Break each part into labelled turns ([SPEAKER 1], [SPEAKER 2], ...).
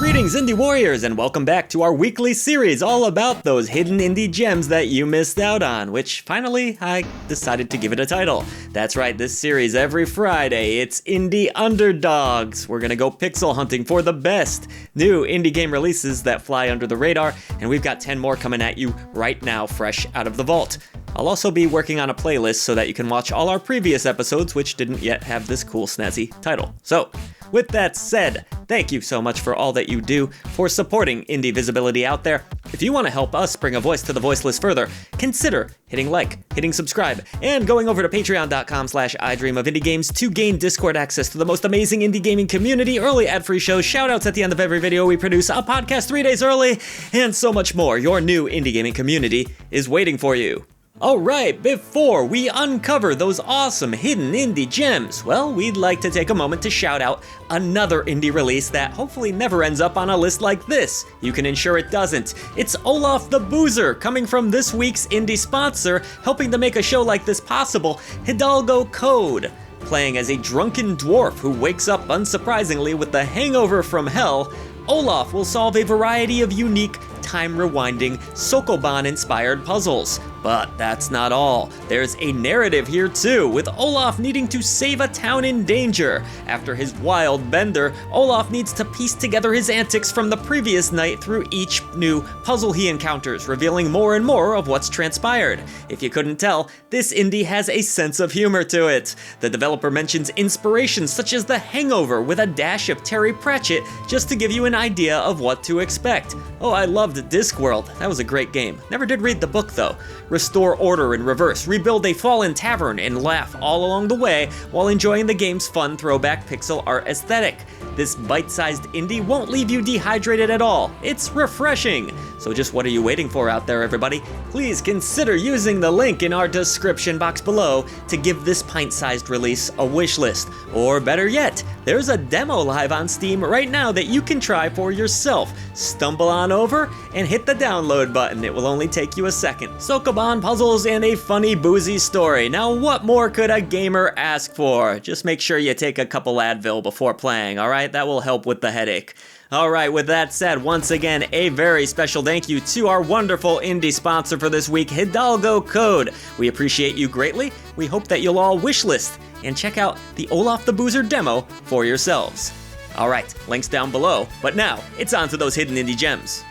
[SPEAKER 1] Greetings, Indie Warriors, and welcome back to our weekly series all about those hidden indie gems that you missed out on, which finally I decided to give it a title. That's right, this series every Friday, it's Indie Underdogs. We're gonna go pixel hunting for the best new indie game releases that fly under the radar, and we've got 10 more coming at you right now, fresh out of the vault. I'll also be working on a playlist so that you can watch all our previous episodes which didn't yet have this cool snazzy title. So, with that said, thank you so much for all that you do for supporting indie visibility out there. If you want to help us bring a voice to the voiceless further, consider hitting like, hitting subscribe, and going over to patreon.com/idreamofindiegames to gain Discord access to the most amazing indie gaming community, early ad-free shows, shoutouts at the end of every video we produce, a podcast 3 days early, and so much more. Your new indie gaming community is waiting for you. Alright, before we uncover those awesome hidden indie gems, well, we'd like to take a moment to shout out another indie release that hopefully never ends up on a list like this. You can ensure it doesn't. It's Olaf the Boozer, coming from this week's indie sponsor, helping to make a show like this possible, Hidalgo Code. Playing as a drunken dwarf who wakes up unsurprisingly with the hangover from hell, Olaf will solve a variety of unique, time-rewinding, Sokoban-inspired puzzles. But that's not all. There's a narrative here too, with Olaf needing to save a town in danger. After his wild bender, Olaf needs to piece together his antics from the previous night through each new puzzle he encounters, revealing more and more of what's transpired. If you couldn't tell, this indie has a sense of humor to it. The developer mentions inspirations such as The Hangover with a dash of Terry Pratchett, just to give you an idea of what to expect. Oh, I loved Discworld. That was a great game. Never did read the book though. Restore order in reverse, rebuild a fallen tavern, and laugh all along the way while enjoying the game's fun throwback pixel art aesthetic. This bite-sized indie won't leave you dehydrated at all. It's refreshing. So just what are you waiting for out there, everybody? Please consider using the link in our description box below to give this pint-sized release a wishlist. Or better yet, there's a demo live on Steam right now that you can try for yourself. Stumble on over and hit the download button. It will only take you a second. Sokoban puzzles and a funny boozy story. Now what more could a gamer ask for? Just make sure you take a couple Advil before playing, alright? That will help with the headache. Alright, with that said, once again, a very special thank you to our wonderful indie sponsor for this week, Hidalgo Code. We appreciate you greatly. We hope that you'll all wishlist and check out the Olaf the Boozer demo for yourselves. Alright, links down below, but now, it's on to those hidden indie gems.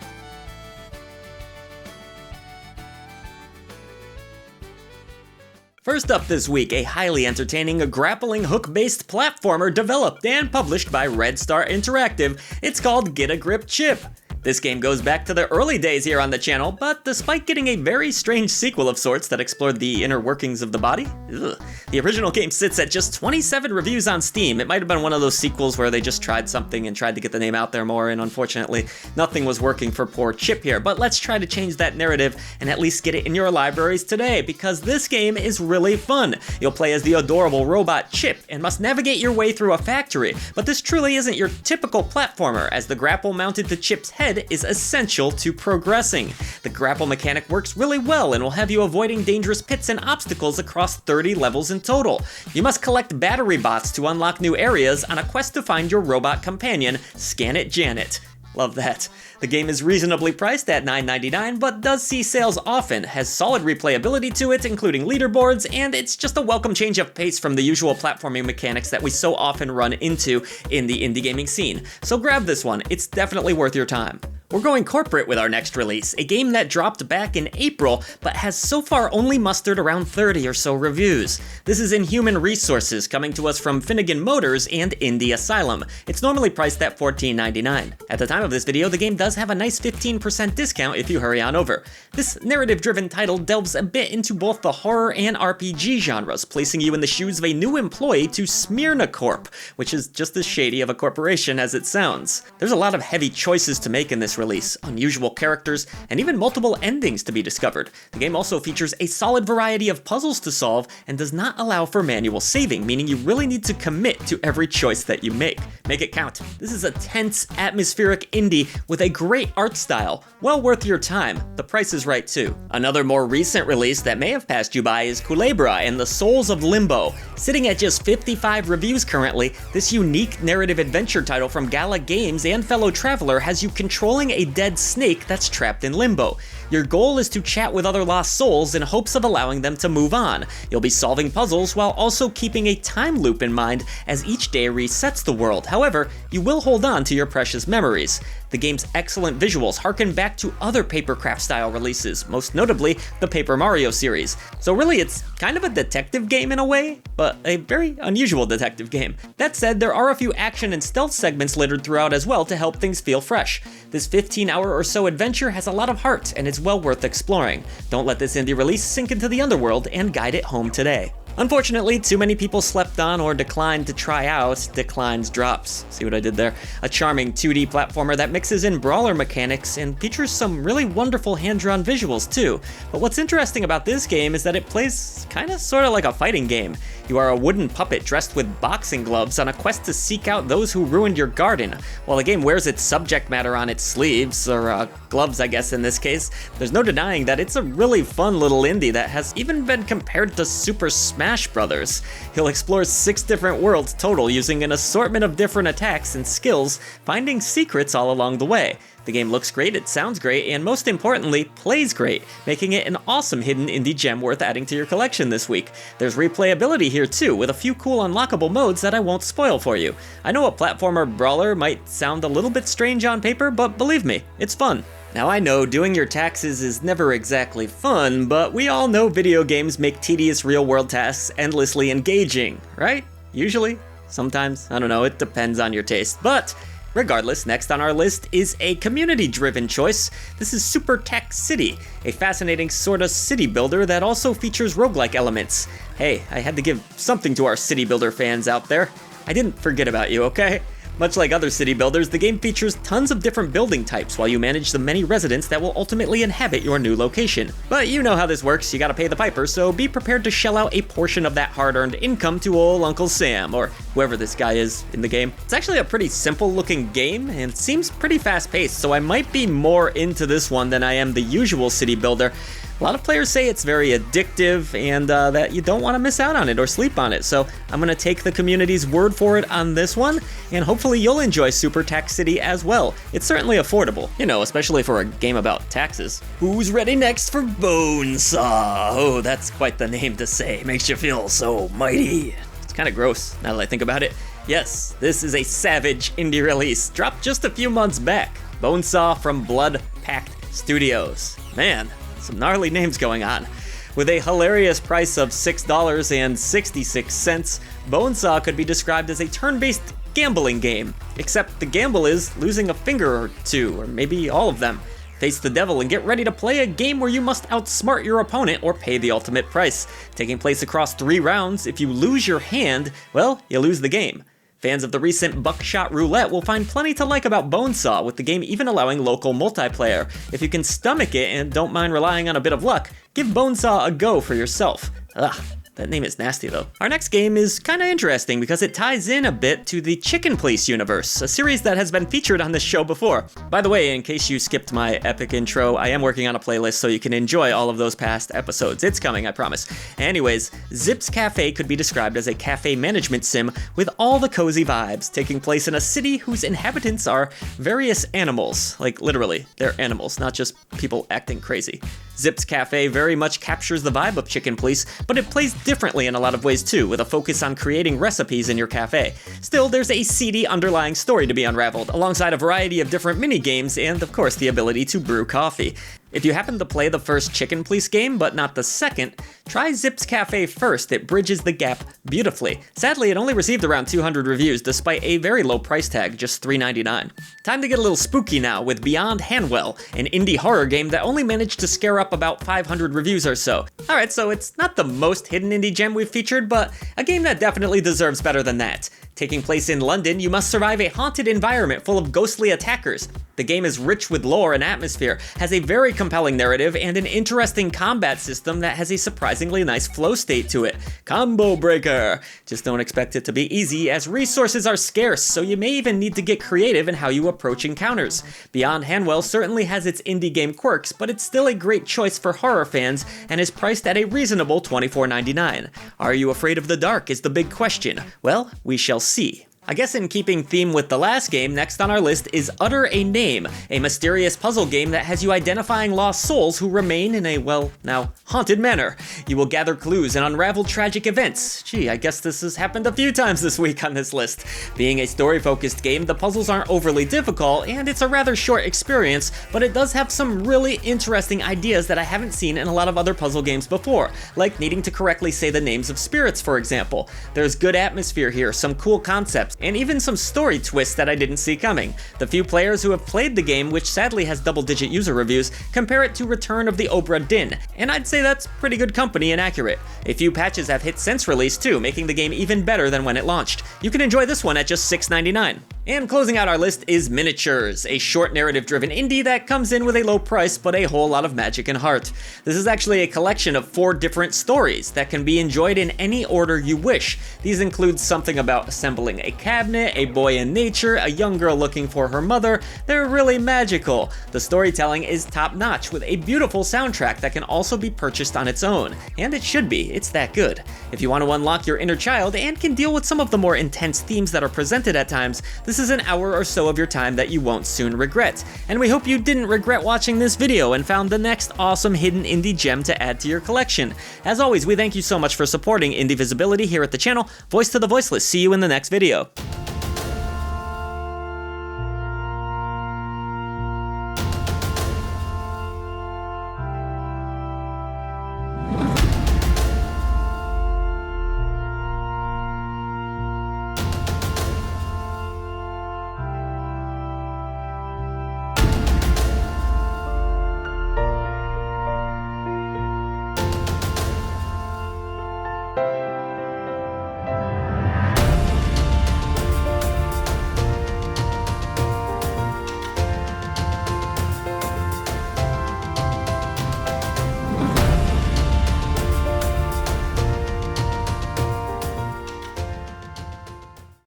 [SPEAKER 1] First up this week, a highly entertaining grappling hook-based platformer developed and published by Red Star Interactive. It's called Get a Grip Chip. This game goes back to the early days here on the channel, but despite getting a very strange sequel of sorts that explored the inner workings of the body, the original game sits at just 27 reviews on Steam. It might have been one of those sequels where they just tried something and tried to get the name out there more, and unfortunately, nothing was working for poor Chip here. But let's try to change that narrative and at least get it in your libraries today, because this game is really fun. You'll play as the adorable robot Chip and must navigate your way through a factory, but this truly isn't your typical platformer, as the grapple mounted to Chip's head is essential to progressing. The grapple mechanic works really well and will have you avoiding dangerous pits and obstacles across 30 levels in total. You must collect battery bots to unlock new areas on a quest to find your robot companion, Scan It Janet. Love that. The game is reasonably priced at $9.99, but does see sales often, has solid replayability to it, including leaderboards, and it's just a welcome change of pace from the usual platforming mechanics that we so often run into in the indie gaming scene. So grab this one, it's definitely worth your time. We're going corporate with our next release, a game that dropped back in April, but has so far only mustered around 30 or so reviews. This is Inhuman Resources, coming to us from Finnegan Motors and Indie Asylum. It's normally priced at $14.99. At the time of this video, the game does have a nice 15% discount if you hurry on over. This narrative-driven title delves a bit into both the horror and RPG genres, placing you in the shoes of a new employee to Smyrna Corp, which is just as shady of a corporation as it sounds. There's a lot of heavy choices to make in this release, unusual characters, and even multiple endings to be discovered. The game also features a solid variety of puzzles to solve and does not allow for manual saving, meaning you really need to commit to every choice that you make. Make it count. This is a tense, atmospheric indie with a great art style. Well worth your time. The price is right too. Another more recent release that may have passed you by is Kulebra and the Souls of Limbo. Sitting at just 55 reviews currently, this unique narrative adventure title from Gala Games and fellow traveler has you controlling a dead snake that's trapped in limbo. Your goal is to chat with other lost souls in hopes of allowing them to move on. You'll be solving puzzles while also keeping a time loop in mind as each day resets the world. However, you will hold on to your precious memories. The game's excellent visuals harken back to other papercraft style releases, most notably the Paper Mario series. So really it's kind of a detective game in a way, but a very unusual detective game. That said, there are a few action and stealth segments littered throughout as well to help things feel fresh. This 15-hour or so adventure has a lot of heart and it's well worth exploring. Don't let this indie release sink into the underworld and guide it home today. Unfortunately, too many people slept on or declined to try out Declines Drops. See what I did there? A charming 2D platformer that mixes in brawler mechanics and features some really wonderful hand-drawn visuals too. But what's interesting about this game is that it plays kinda sorta like a fighting game. You are a wooden puppet dressed with boxing gloves on a quest to seek out those who ruined your garden. While the game wears its subject matter on its sleeves, or gloves I guess in this case, there's no denying that it's a really fun little indie that has even been compared to Super Smash Brothers. You'll explore 6 different worlds total using an assortment of different attacks and skills, finding secrets all along the way. The game looks great, it sounds great, and most importantly, plays great, making it an awesome hidden indie gem worth adding to your collection this week. There's replayability here too, with a few cool unlockable modes that I won't spoil for you. I know a platformer brawler might sound a little bit strange on paper, but believe me, it's fun. Now I know doing your taxes is never exactly fun, but we all know video games make tedious real-world tasks endlessly engaging, right? Usually. Sometimes. I don't know, it depends on your taste. But regardless, next on our list is a community-driven choice. This is SuperTaxCity, a fascinating sorta city builder that also features roguelike elements. Hey, I had to give something to our city builder fans out there. I didn't forget about you, okay? Much like other city builders, the game features tons of different building types while you manage the many residents that will ultimately inhabit your new location. But you know how this works, you gotta pay the piper, so be prepared to shell out a portion of that hard-earned income to old Uncle Sam, or whoever this guy is in the game. It's actually a pretty simple looking game, and seems pretty fast-paced, so I might be more into this one than I am the usual city builder. A lot of players say it's very addictive and that you don't want to miss out on it or sleep on it, so I'm going to take the community's word for it on this one, and hopefully you'll enjoy SuperTaxCity as well. It's certainly affordable, you know, especially for a game about taxes. Who's ready next for Bonesaw? Oh, that's quite the name to say. Makes you feel so mighty. It's kind of gross now that I think about it. Yes, this is a savage indie release, dropped just a few months back. Bonesaw from Blood Pact Studios. Man, some gnarly names going on. With a hilarious price of $6.66, Bonesaw could be described as a turn-based gambling game, except the gamble is losing a finger or two, or maybe all of them. Face the devil and get ready to play a game where you must outsmart your opponent or pay the ultimate price. Taking place across 3 rounds, if you lose your hand, well, you lose the game. Fans of the recent Buckshot Roulette will find plenty to like about Bonesaw, with the game even allowing local multiplayer. If you can stomach it and don't mind relying on a bit of luck, give Bonesaw a go for yourself. Ugh. That name is nasty though. Our next game is kinda interesting because it ties in a bit to the Chicken Police universe, a series that has been featured on this show before. By the way, in case you skipped my epic intro, I am working on a playlist so you can enjoy all of those past episodes. It's coming, I promise. Anyways, Zipp's Cafe could be described as a cafe management sim with all the cozy vibes, taking place in a city whose inhabitants are various animals. Like literally, they're animals, not just people acting crazy. Zipp's Cafe very much captures the vibe of Chicken Police, but it plays differently in a lot of ways too, with a focus on creating recipes in your cafe. Still, there's a seedy underlying story to be unraveled, alongside a variety of different mini-games and, of course, the ability to brew coffee. If you happen to play the first Chicken Police game, but not the second, try Zipp's Cafe first. It bridges the gap beautifully. Sadly, it only received around 200 reviews, despite a very low price tag, just $3.99. Time to get a little spooky now with Beyond Hanwell, an indie horror game that only managed to scare up about 500 reviews or so. Alright, so it's not the most hidden indie gem we've featured, but a game that definitely deserves better than that. Taking place in London, you must survive a haunted environment full of ghostly attackers. The game is rich with lore and atmosphere, has a very compelling narrative, and an interesting combat system that has a surprisingly nice flow state to it. Combo breaker! Just don't expect it to be easy, as resources are scarce, so you may even need to get creative in how you approach encounters. Beyond Hanwell certainly has its indie game quirks, but it's still a great choice for horror fans, and is priced at a reasonable $24.99. Are you afraid of the dark is the big question. Well, we shall see. I guess in keeping theme with the last game, next on our list is Utter a Name, a mysterious puzzle game that has you identifying lost souls who remain in a, well, now, haunted manner. You will gather clues and unravel tragic events. Gee, I guess this has happened a few times this week on this list. Being a story-focused game, the puzzles aren't overly difficult, and it's a rather short experience, but it does have some really interesting ideas that I haven't seen in a lot of other puzzle games before, like needing to correctly say the names of spirits, for example. There's good atmosphere here, some cool concepts, and even some story twists that I didn't see coming. The few players who have played the game, which sadly has double-digit user reviews, compare it to Return of the Obra Dinn, and I'd say that's pretty good company and accurate. A few patches have hit since release too, making the game even better than when it launched. You can enjoy this one at just $6.99. And closing out our list is Miniatures, a short narrative-driven indie that comes in with a low price but a whole lot of magic and heart. This is actually a collection of 4 different stories that can be enjoyed in any order you wish. These include something about assembling a cabinet, a boy in nature, a young girl looking for her mother. They're really magical. The storytelling is top-notch with a beautiful soundtrack that can also be purchased on its own. And it should be, it's that good. If you want to unlock your inner child and can deal with some of the more intense themes that are presented at times, this is an hour or so of your time that you won't soon regret. And we hope you didn't regret watching this video and found the next awesome hidden indie gem to add to your collection. As always, we thank you so much for supporting indie visibility here at the channel. Voice to the voiceless, see you in the next video.